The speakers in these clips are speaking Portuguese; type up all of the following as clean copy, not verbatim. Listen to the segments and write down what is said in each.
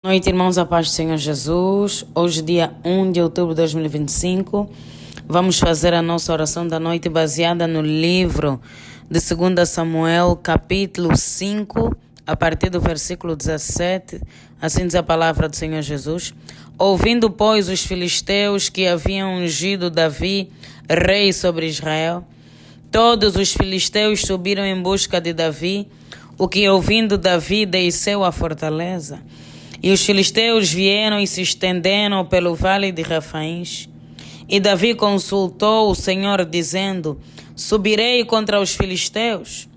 Boa noite, irmãos, a paz do Senhor Jesus. Hoje, dia 1 de outubro de 2025, vamos fazer a nossa oração da noite baseada no livro de 2 Samuel, capítulo 5, a partir do versículo 17. Assim diz a palavra do Senhor Jesus. Ouvindo, pois, os filisteus que haviam ungido Davi, rei sobre Israel, todos os filisteus subiram em busca de Davi, o que, ouvindo Davi, desceu à fortaleza. E os filisteus vieram e se estenderam pelo vale de Rafaíns. E Davi consultou o Senhor, dizendo: subirei contra os filisteus?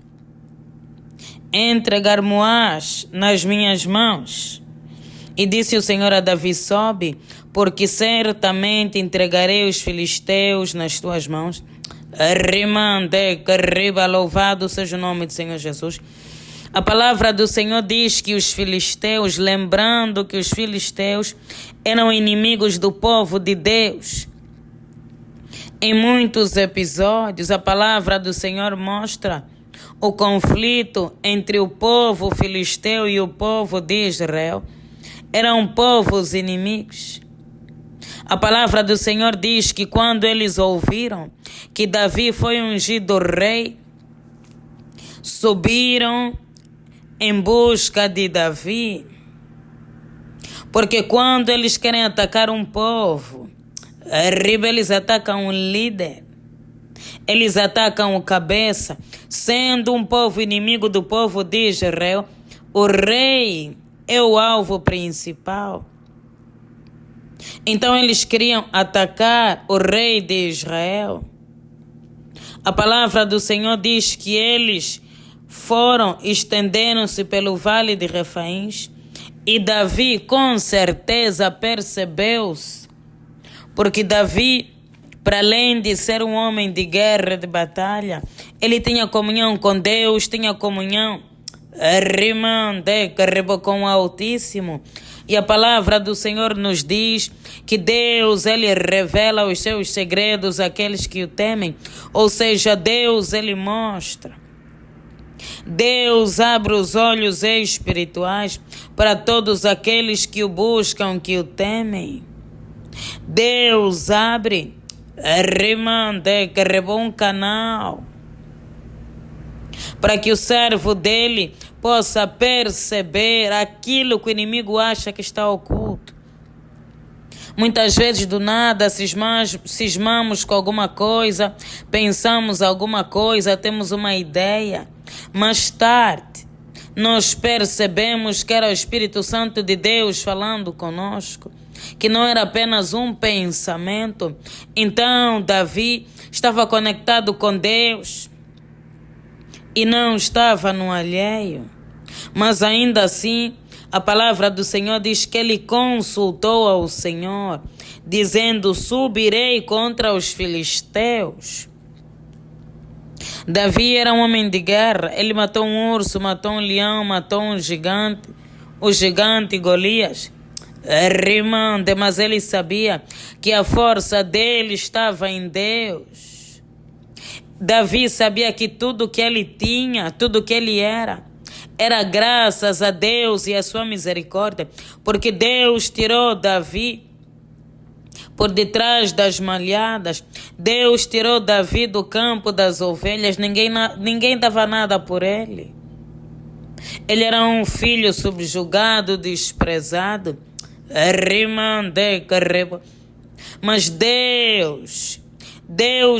Entregar-mo-ás nas minhas mãos? E disse o Senhor a Davi: sobe, porque certamente entregarei os filisteus nas tuas mãos. Rimande, carriba, louvado seja o nome do Senhor Jesus. A palavra do Senhor diz que os filisteus, lembrando que os filisteus eram inimigos do povo de Deus. Em muitos episódios, a palavra do Senhor mostra o conflito entre o povo filisteu e o povo de Israel. Eram povos inimigos. A palavra do Senhor diz que quando eles ouviram que Davi foi ungido rei, subiram em busca de Davi, porque quando eles querem atacar um povo, eles atacam um líder, eles atacam o cabeça, sendo um povo inimigo do povo de Israel, o rei é o alvo principal. Então eles queriam atacar o rei de Israel. A palavra do Senhor diz que eles estenderam-se pelo vale de Refaíns, e Davi com certeza percebeu-se, porque Davi, para além de ser um homem de guerra, de batalha, ele tinha comunhão com Deus, tinha comunhão com o Altíssimo. E a palavra do Senhor nos diz que Deus, ele revela os seus segredos àqueles que o temem, ou seja, Deus, ele mostra. Deus abre os olhos espirituais para todos aqueles que o buscam, que o temem. Deus abre um canal para que o servo dele possa perceber aquilo que o inimigo acha que está oculto. Muitas vezes do nada cismamos com alguma coisa, pensamos alguma coisa, temos uma ideia. Mais tarde, nós percebemos que era o Espírito Santo de Deus falando conosco, que não era apenas um pensamento. Então, Davi estava conectado com Deus e não estava no alheio. Mas ainda assim, a palavra do Senhor diz que ele consultou ao Senhor, dizendo: subirei contra os filisteus. Davi era um homem de guerra. Ele matou um urso, matou um leão, matou um gigante, o gigante Golias. Mas ele sabia que a força dele estava em Deus. Davi sabia que tudo que ele tinha, tudo que ele era graças a Deus e a sua misericórdia, porque Deus tirou Davi por detrás das malhadas. Deus tirou Davi do campo das ovelhas. Ninguém dava nada por ele. Ele era um filho subjugado, desprezado. Mas Deus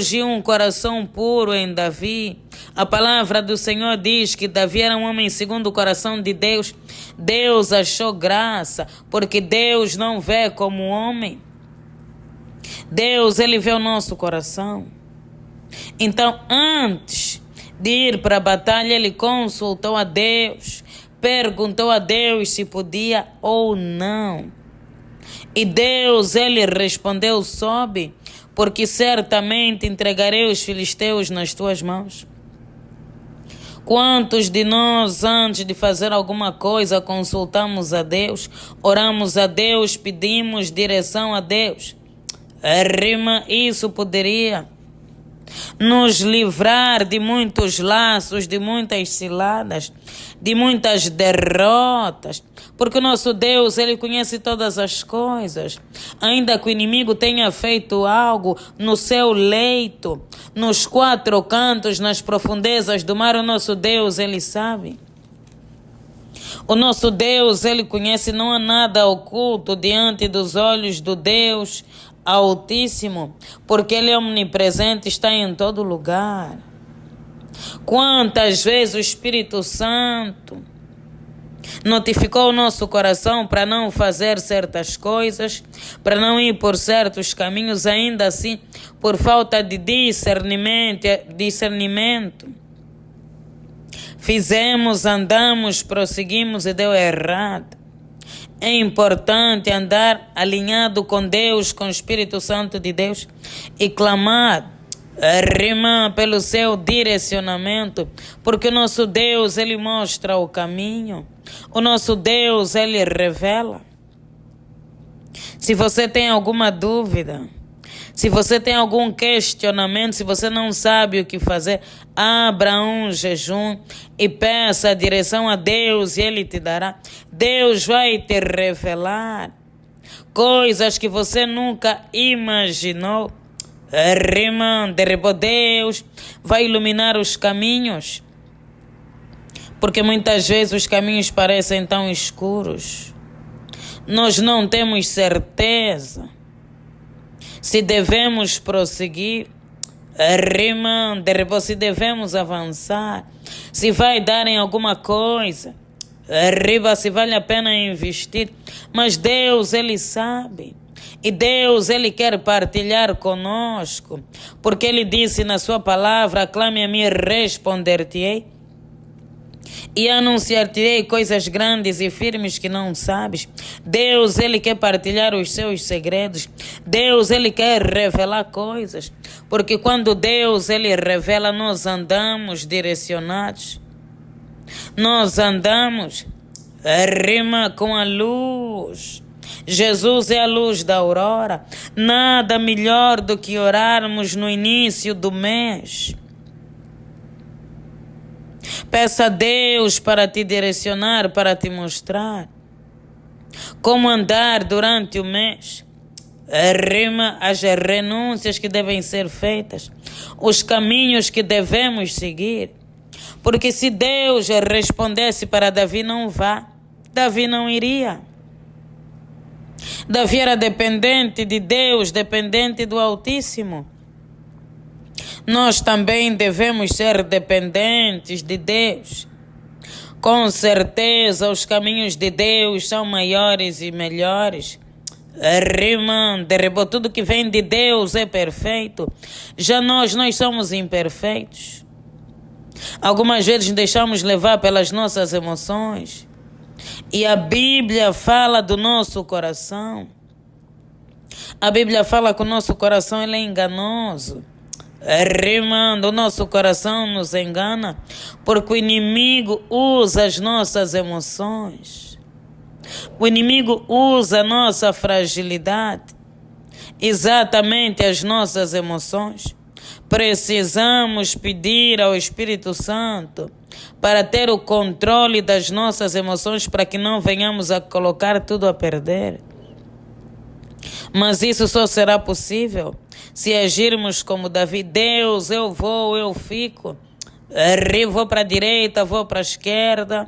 viu um coração puro em Davi. A palavra do Senhor diz que Davi era um homem segundo o coração de Deus. Deus achou graça, porque Deus não vê como homem. Deus, ele vê o nosso coração. Então, antes de ir para a batalha, ele consultou a Deus, perguntou a Deus se podia ou não. E Deus, ele respondeu: sobe, porque certamente entregarei os filisteus nas tuas mãos. Quantos de nós, antes de fazer alguma coisa, consultamos a Deus, oramos a Deus, pedimos direção a Deus? Isso poderia nos livrar de muitos laços, de muitas ciladas, de muitas derrotas, porque o nosso Deus, Ele conhece todas as coisas. Ainda que o inimigo tenha feito algo no seu leito, nos quatro cantos, nas profundezas do mar, o nosso Deus, Ele sabe. O nosso Deus, Ele conhece, não há nada oculto diante dos olhos do Deus Altíssimo, porque Ele é omnipresente, está em todo lugar. Quantas vezes o Espírito Santo notificou o nosso coração para não fazer certas coisas, para não ir por certos caminhos, ainda assim, por falta de discernimento. Fizemos, andamos, prosseguimos e deu errado. É importante andar alinhado com Deus, com o Espírito Santo de Deus e clamar, rimar pelo seu direcionamento, porque o nosso Deus, Ele mostra o caminho. O nosso Deus, Ele revela. Se você tem alguma dúvida, se você tem algum questionamento, se você não sabe o que fazer, abra um jejum e peça a direção a Deus e Ele te dará. Deus vai te revelar coisas que você nunca imaginou. Deus vai iluminar os caminhos, porque muitas vezes os caminhos parecem tão escuros. Nós não temos certeza se devemos prosseguir, se devemos avançar, se vai dar em alguma coisa, se vale a pena investir. Mas Deus, Ele sabe. E Deus, Ele quer partilhar conosco, porque Ele disse na sua palavra, clame a mim, responder-te-ei. E anunciar-te-ei coisas grandes e firmes que não sabes. Deus, Ele quer partilhar os seus segredos. Deus, Ele quer revelar coisas. Porque quando Deus, Ele revela, nós andamos direcionados. Nós andamos rima com a luz. Jesus é a luz da aurora. Nada melhor do que orarmos no início do mês. Peça a Deus para te direcionar, para te mostrar como andar durante o mês. Rima as renúncias que devem ser feitas, os caminhos que devemos seguir. Porque se Deus respondesse para Davi, não vá, Davi não iria. Davi era dependente de Deus, dependente do Altíssimo. Nós também devemos ser dependentes de Deus. Com certeza, os caminhos de Deus são maiores e melhores. Tudo que vem de Deus é perfeito. Já nós somos imperfeitos. Algumas vezes nos deixamos levar pelas nossas emoções. E a Bíblia fala do nosso coração. A Bíblia fala que o nosso coração ele é enganoso. O nosso coração nos engana, porque o inimigo usa as nossas emoções. O inimigo usa a nossa fragilidade, exatamente as nossas emoções. Precisamos pedir ao Espírito Santo para ter o controle das nossas emoções, para que não venhamos a colocar tudo a perder. Mas isso só será possível se agirmos como Davi. Deus, eu vou, eu fico. Vou para a direita, vou para a esquerda.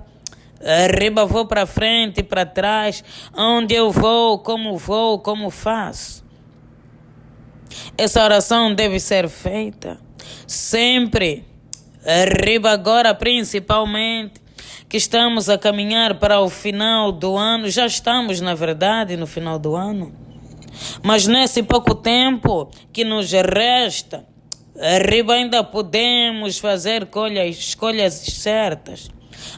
Vou para frente e para trás. Onde eu vou, como faço. Essa oração deve ser feita sempre. Agora principalmente que estamos a caminhar para o final do ano. Já estamos, na verdade, no final do ano. Mas nesse pouco tempo que nos resta, ainda podemos fazer escolhas certas.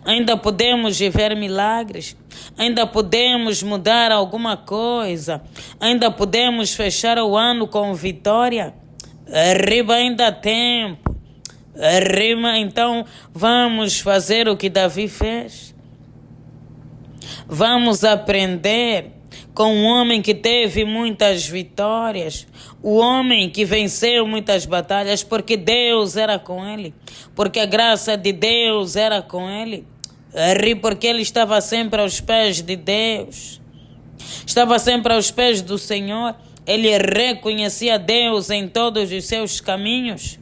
Ainda podemos viver milagres. Ainda podemos mudar alguma coisa. Ainda podemos fechar o ano com vitória. Ainda há tempo. Então vamos fazer o que Davi fez. Vamos aprender com um homem que teve muitas vitórias, o homem que venceu muitas batalhas, porque Deus era com ele, porque a graça de Deus era com ele, porque ele estava sempre aos pés de Deus, estava sempre aos pés do Senhor, ele reconhecia Deus em todos os seus caminhos.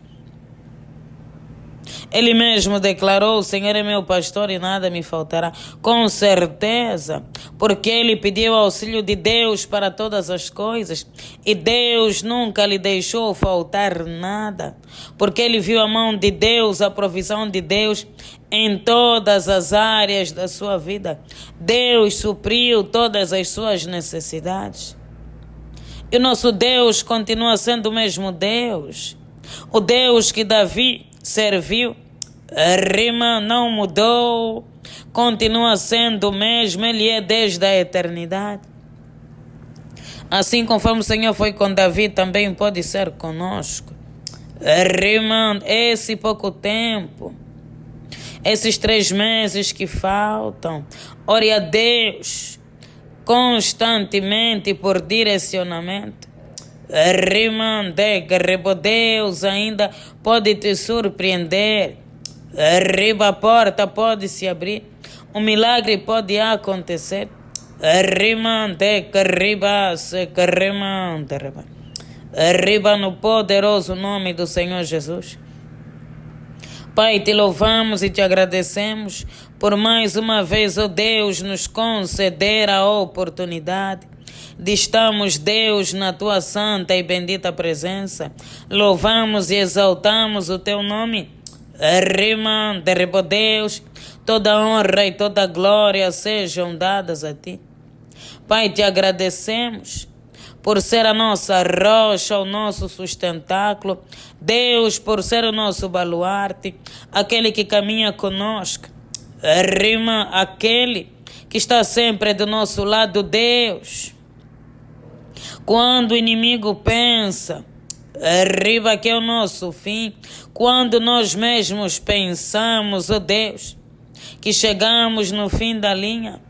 Ele mesmo declarou: o Senhor é meu pastor e nada me faltará. Com certeza, porque ele pediu auxílio de Deus para todas as coisas e Deus nunca lhe deixou faltar nada, porque ele viu a mão de Deus, a provisão de Deus em todas as áreas da sua vida. Deus supriu todas as suas necessidades. E o nosso Deus continua sendo o mesmo Deus. O Deus que Davi serviu, não mudou, continua sendo o mesmo, ele é desde a eternidade. Assim conforme o Senhor foi com Davi, também pode ser conosco. Esse pouco tempo, esses 3 meses que faltam, ore a Deus constantemente por direcionamento. Deus ainda pode te surpreender. A porta pode se abrir, um milagre pode acontecer. No poderoso nome do Senhor Jesus. Pai, te louvamos e te agradecemos por mais uma vez, ó Deus, nos conceder a oportunidade de estarmos, Deus, na tua santa e bendita presença. Louvamos e exaltamos o teu nome. Deus, toda honra e toda glória sejam dadas a ti. Pai, te agradecemos por ser a nossa rocha, o nosso sustentáculo. Deus, por ser o nosso baluarte, aquele que caminha conosco. Aquele que está sempre do nosso lado, Deus. Quando o inimigo pensa, que é o nosso fim, quando nós mesmos pensamos, ó Deus, que chegamos no fim da linha,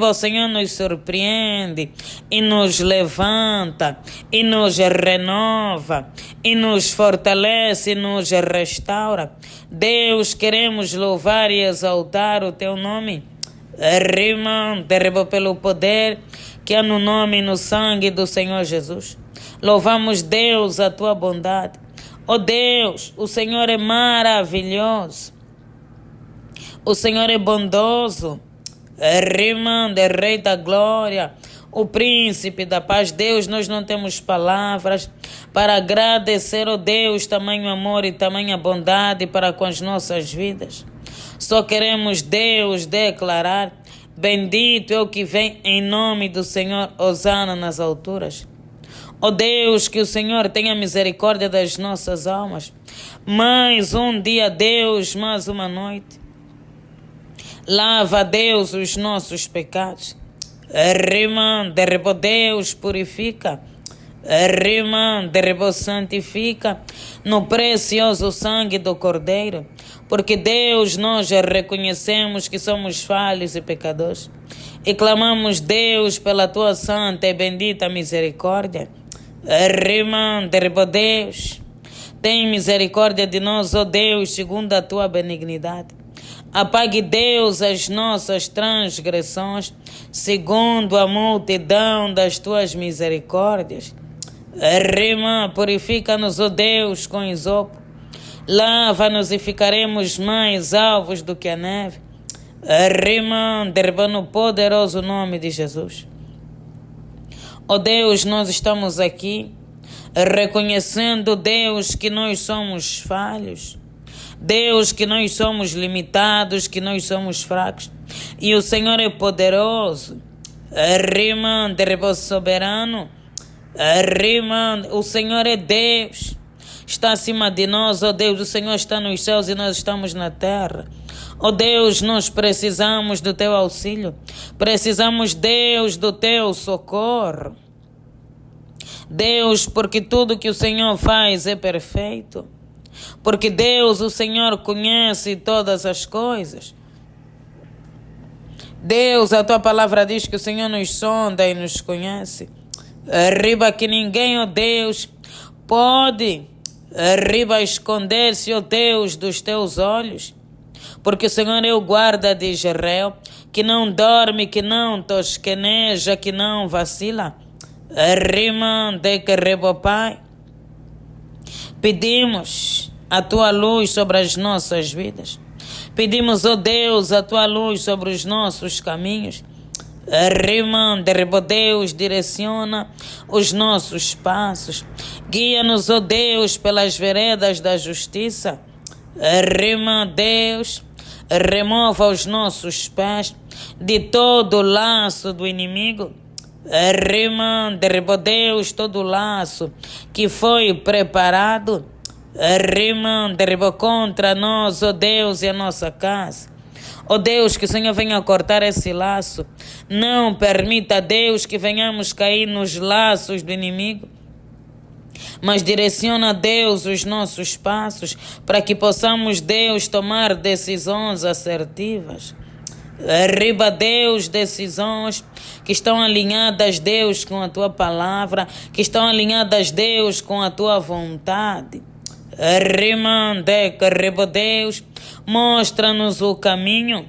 o Senhor nos surpreende e nos levanta e nos renova e nos fortalece e nos restaura. Deus, queremos louvar e exaltar o teu nome, pelo poder que há no nome e no sangue do Senhor Jesus. Louvamos, Deus, a tua bondade. Oh Deus, o Senhor é maravilhoso, o Senhor é bondoso, Rei da glória, o príncipe da paz. Deus, nós não temos palavras para agradecer, oh Deus, tamanho amor e tamanha bondade para com as nossas vidas. Só queremos, Deus, declarar: bendito é o que vem em nome do Senhor, hosana nas alturas. Ó Deus, que o Senhor tenha misericórdia das nossas almas. Mais um dia, Deus, mais uma noite. Lava, Deus, os nossos pecados. Deus, purifica. Santifica no precioso sangue do Cordeiro. Porque, Deus, nós já reconhecemos que somos falhos e pecadores. E clamamos, Deus, pela tua santa e bendita misericórdia. Deus, tem misericórdia de nós, ó Deus, segundo a tua benignidade. Apague, Deus, as nossas transgressões, segundo a multidão das tuas misericórdias. Purifica-nos, ó Deus, com isopo. Lava-nos e ficaremos mais alvos do que a neve. No poderoso nome de Jesus. Ó Deus, nós estamos aqui reconhecendo, Deus, que nós somos falhos. Deus, que nós somos limitados, que nós somos fracos. E o Senhor é poderoso. Soberano. O Senhor é Deus. Está acima de nós, ó Deus. O Senhor está nos céus e nós estamos na terra. Ó Deus, nós precisamos do teu auxílio. Precisamos, Deus, do teu socorro. Deus, porque tudo que o Senhor faz é perfeito. Porque, Deus, o Senhor conhece todas as coisas. Deus, a tua palavra diz que o Senhor nos sonda e nos conhece. Arriba que ninguém, ó Deus, pode arriba esconder-se, ó Deus, dos teus olhos. Porque o Senhor é o guarda de Israel, que não dorme, que não tosqueneja, que não vacila. Arrima de que Pai. Pedimos a tua luz sobre as nossas vidas. Pedimos, ó Deus, a tua luz sobre os nossos caminhos. Rimando, Deus, direciona os nossos passos. Guia-nos, ó Deus, pelas veredas da justiça. Rima, Deus, remova os nossos pés de todo o laço do inimigo. Rima, Deus, todo o laço que foi preparado. Rima, contra nós, ó Deus, e a nossa casa. Ó Deus, que o Senhor venha cortar esse laço. Não permita, Deus, que venhamos cair nos laços do inimigo. Mas direciona, Deus, os nossos passos para que possamos, Deus, tomar decisões assertivas. Arriba, Deus, decisões que estão alinhadas, Deus, com a tua palavra, que estão alinhadas, Deus, com a tua vontade. Arriba, Deus, mostra-nos o caminho.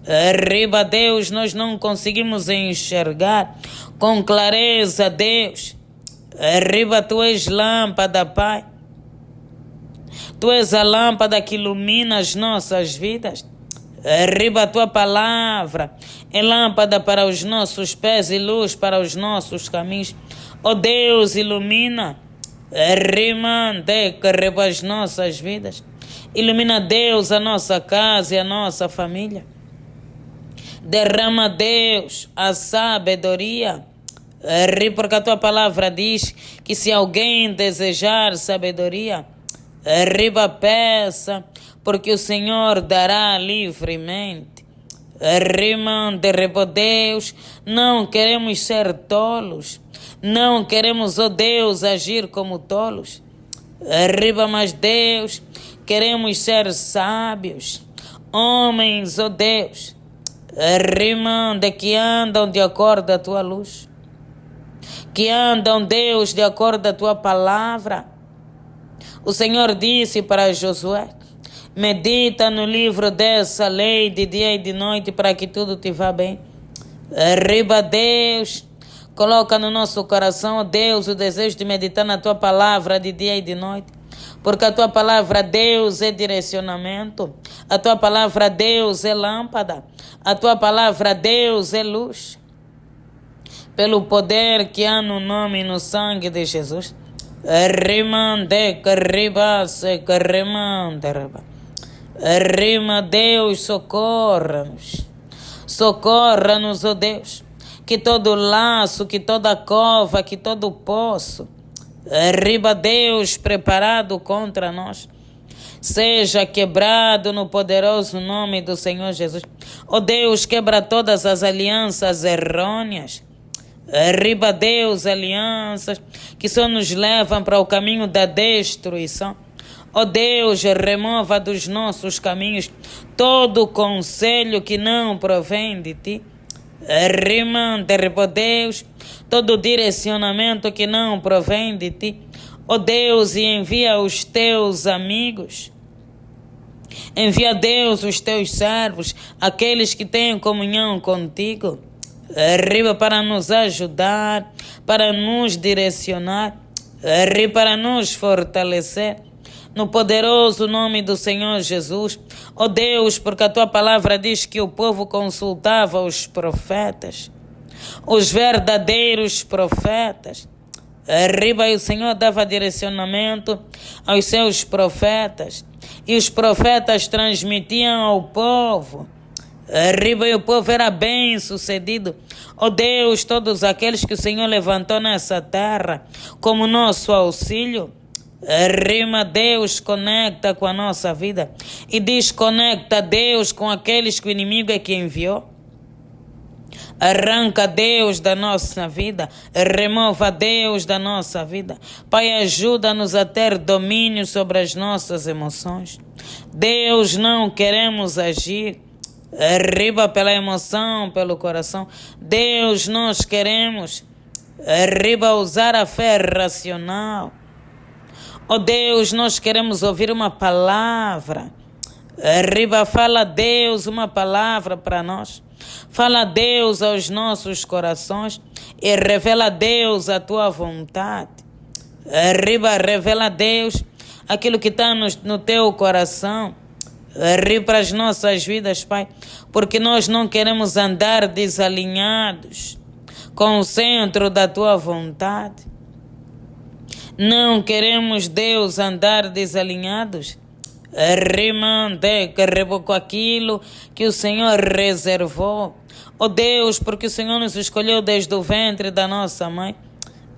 Arriba, Deus, nós não conseguimos enxergar com clareza, Deus. Arriba, tu és lâmpada, Pai. Tu és a lâmpada que ilumina as nossas vidas. Arriba, a tua palavra é lâmpada para os nossos pés e luz para os nossos caminhos. Ó Deus, ilumina. Arriba as nossas vidas. Ilumina, Deus, a nossa casa e a nossa família. Derrama, Deus, a sabedoria. Porque a tua palavra diz que se alguém desejar sabedoria, arriba, peça, porque o Senhor dará livremente. Arriba, Deus, não queremos ser tolos. Não queremos, ó Deus, agir como tolos. Arriba, mas Deus, queremos ser sábios. Homens, ó Deus, arriba, que andam de acordo à tua luz. Que andam, Deus, de acordo à tua palavra. O Senhor disse para Josué: medita no livro dessa lei de dia e de noite para que tudo te vá bem. Arriba, Deus, coloca no nosso coração, ó Deus, o desejo de meditar na tua palavra de dia e de noite. Porque a tua palavra, Deus, é direcionamento. A tua palavra, Deus, é lâmpada. A tua palavra, Deus, é luz. Pelo poder que há no nome e no sangue de Jesus. Rima, Deus, socorra-nos. Socorra-nos, ó Deus. Que todo laço, que toda cova, que todo poço, arriba, Deus, preparado contra nós, seja quebrado no poderoso nome do Senhor Jesus. Ó Deus, quebra todas as alianças errôneas. Arriba, Deus, alianças que só nos levam para o caminho da destruição. Ó Deus, remova dos nossos caminhos todo conselho que não provém de ti. Arriba, Deus, todo direcionamento que não provém de ti. Ó Deus, e envia os teus amigos. Envia, Deus, os teus servos, aqueles que têm comunhão contigo. Arriba, para nos ajudar, para nos direcionar, arriba, para nos fortalecer, no poderoso nome do Senhor Jesus. Ó Deus, porque a tua palavra diz que o povo consultava os profetas, os verdadeiros profetas. Arriba, e o Senhor dava direcionamento aos seus profetas, e os profetas transmitiam ao povo. Arriba, e o povo era bem sucedido. Ó Deus, todos aqueles que o Senhor levantou nessa terra como nosso auxílio. Arriba, Deus, conecta com a nossa vida e desconecta, Deus, com aqueles que o inimigo é que enviou. Arranca, Deus, da nossa vida, remova, Deus, da nossa vida. Pai, ajuda-nos a ter domínio sobre as nossas emoções. Deus, não queremos agir Arriba pela emoção, pelo coração. Deus, nós queremos arriba usar a fé racional. Oh Deus, nós queremos ouvir uma palavra. Arriba, fala Deus uma palavra para nós. Fala Deus aos nossos corações e revela Deus a tua vontade. Arriba, revela Deus aquilo que está no teu coração. Arriba para as nossas vidas, Pai, porque nós não queremos andar desalinhados com o centro da tua vontade. Não queremos, Deus, andar desalinhados. Rimande, com aquilo que o Senhor reservou. Oh Deus, porque o Senhor nos escolheu desde o ventre da nossa mãe.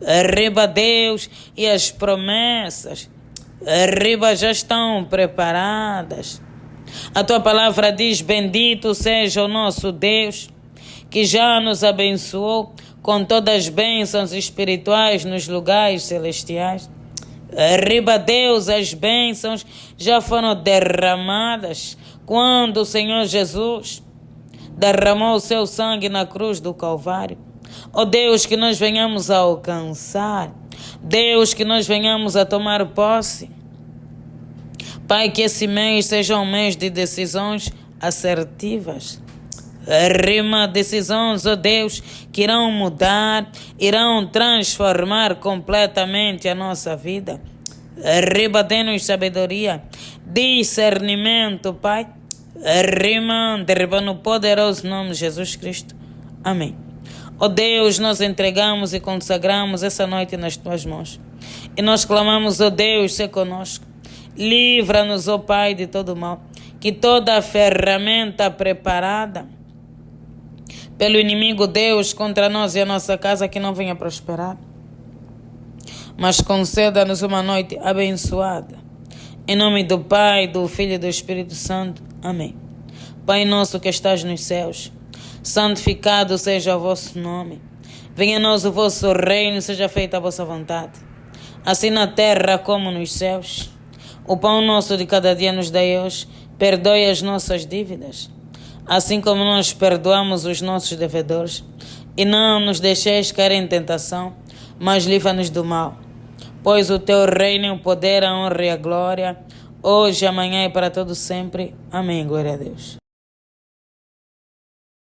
Arriba, Deus, e as promessas. Arriba já estão preparadas. A tua palavra diz: bendito seja o nosso Deus, que já nos abençoou com todas as bênçãos espirituais nos lugares celestiais. Arriba, Deus, as bênçãos já foram derramadas quando o Senhor Jesus derramou o seu sangue na cruz do Calvário. Oh Deus, que nós venhamos a alcançar. Deus, que nós venhamos a tomar posse. Pai, que esse mês seja um mês de decisões assertivas. Rima, decisões, oh Deus, que irão mudar, irão transformar completamente a nossa vida. Rima, dê-nos sabedoria, discernimento, Pai. Rima, no poderoso nome de Jesus Cristo. Amém. Oh Deus, nós entregamos e consagramos essa noite nas tuas mãos. E nós clamamos, oh Deus, se conosco. Livra-nos, ó Pai, de todo mal, que toda a ferramenta preparada pelo inimigo Deus contra nós e a nossa casa que não venha prosperar, mas conceda-nos uma noite abençoada. Em nome do Pai, do Filho e do Espírito Santo. Amém. Pai nosso que estás nos céus, santificado seja o vosso nome. Venha a nós o vosso reino, seja feita a vossa vontade, assim na terra como nos céus. O pão nosso de cada dia nos dai hoje. Perdoe as nossas dívidas, assim como nós perdoamos os nossos devedores. E não nos deixeis cair em tentação, mas livra-nos do mal. Pois o teu reino, o poder, a honra e a glória, hoje, amanhã e para todo sempre. Amém. Glória a Deus.